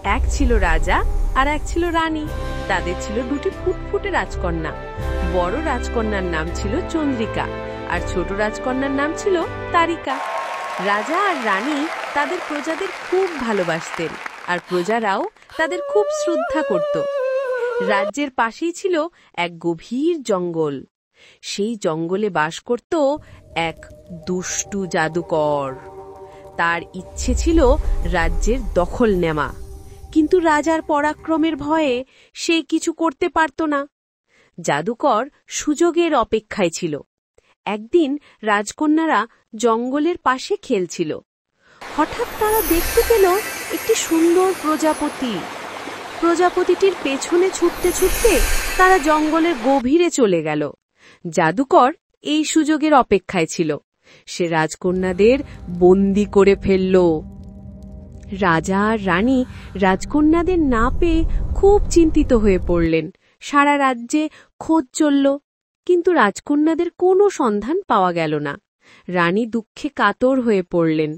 এক ছিল রাজা আর এক ছিল রানী। তাদের ছিল দুটি ফুটফুটে রাজকন্যা। বড় রাজকন্যার নাম ছিল চন্দ্রিকা আর ছোট রাজকন্যার নাম ছিল তারিকা। রাজা আর রানী তাদের প্রজাদের খুব ভালোবাসতেন আর প্রজারাও তাদের খুব শ্রদ্ধা করত। রাজ্যের পাশেই ছিল এক গভীর জঙ্গল। সেই জঙ্গলে বাস করত এক দুষ্টু জাদুকর। তার ইচ্ছে ছিল রাজ্যের দখল নেওয়া, কিন্তু রাজার পরাক্রমের ভয়ে সে কিছু করতে পারত না। জাদুকর সুযোগের অপেক্ষায় ছিল। একদিন রাজকন্যারা জঙ্গলের পাশে খেলছিল। হঠাৎ তারা দেখতে পেল একটি সুন্দর প্রজাপতি। প্রজাপতিটির পেছনে ছুটতে ছুটতে তারা জঙ্গলের গভীরে চলে গেল। জাদুকর এই সুযোগের অপেক্ষায় ছিল। সে রাজকন্যাদের বন্দী করে ফেলল। রাজা আর রানী রাজকন্যাদের না পেয়ে খুব চিন্তিত হয়ে পড়লেন। সারা রাজ্যে খোঁজ চলল, কিন্তু রাজকন্যাদের কোনো সন্ধান পাওয়া গেল না। রানী দুঃখে কাতর হয়ে পড়লেন।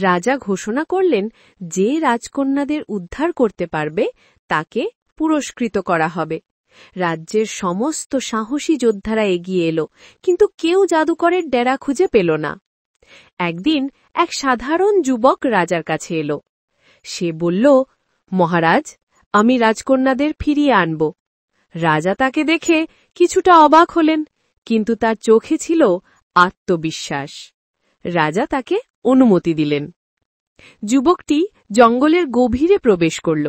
রাজা ঘোষণা করলেন, যে রাজকন্যাদের উদ্ধার করতে পারবে তাকে পুরস্কৃত করা হবে। রাজ্যের সমস্ত সাহসী যোদ্ধারা এগিয়ে এলো, কিন্তু কেউ জাদুকরের ডেরা খুঁজে পেল না। একদিন এক সাধারণ যুবক রাজার কাছে এলো। সে বলল, মহারাজ, আমি রাজকন্যাদের ফিরিয়ে আনব। রাজা তাকে দেখে কিছুটা অবাক হলেন, কিন্তু তার চোখে ছিল আত্মবিশ্বাস। রাজা তাকে অনুমতি দিলেন। যুবকটি জঙ্গলের গভীরে প্রবেশ করল।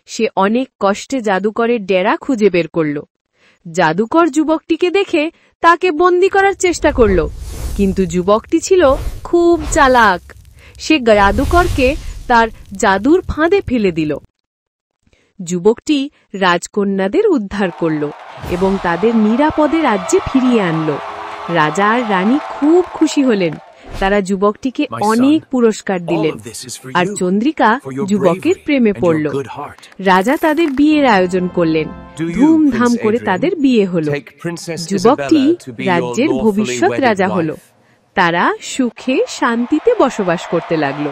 সে অনেক কষ্টে জাদুকরের ডেরা খুঁজে বের করল। জাদুকর যুবকটিকে দেখে তাকে বন্দী করার চেষ্টা করল, কিন্তু যুবকটি ছিল খুব চালাক। সে জাদুকরকে তার জাদুর ফাঁদে ফেলে দিল। যুবকটি রাজকন্যাদের উদ্ধার করল এবং তাদের নিরাপদে রাজ্যে ফিরিয়ে আনল। রাজা আর রানী খুব খুশি হলেন। তারা যুবকটিকে অনেক পুরস্কার দিলেন, আর চন্দ্রিকা যুবকের প্রেমে পড়ল। রাজা তাদের বিয়ের আয়োজন করলেন। ধুমধাম করে তাদের বিয়ে হল। যুবকটি রাজ্যের ভবিষ্যৎ রাজা হল। তারা সুখে শান্তিতে বসবাস করতে লাগলো।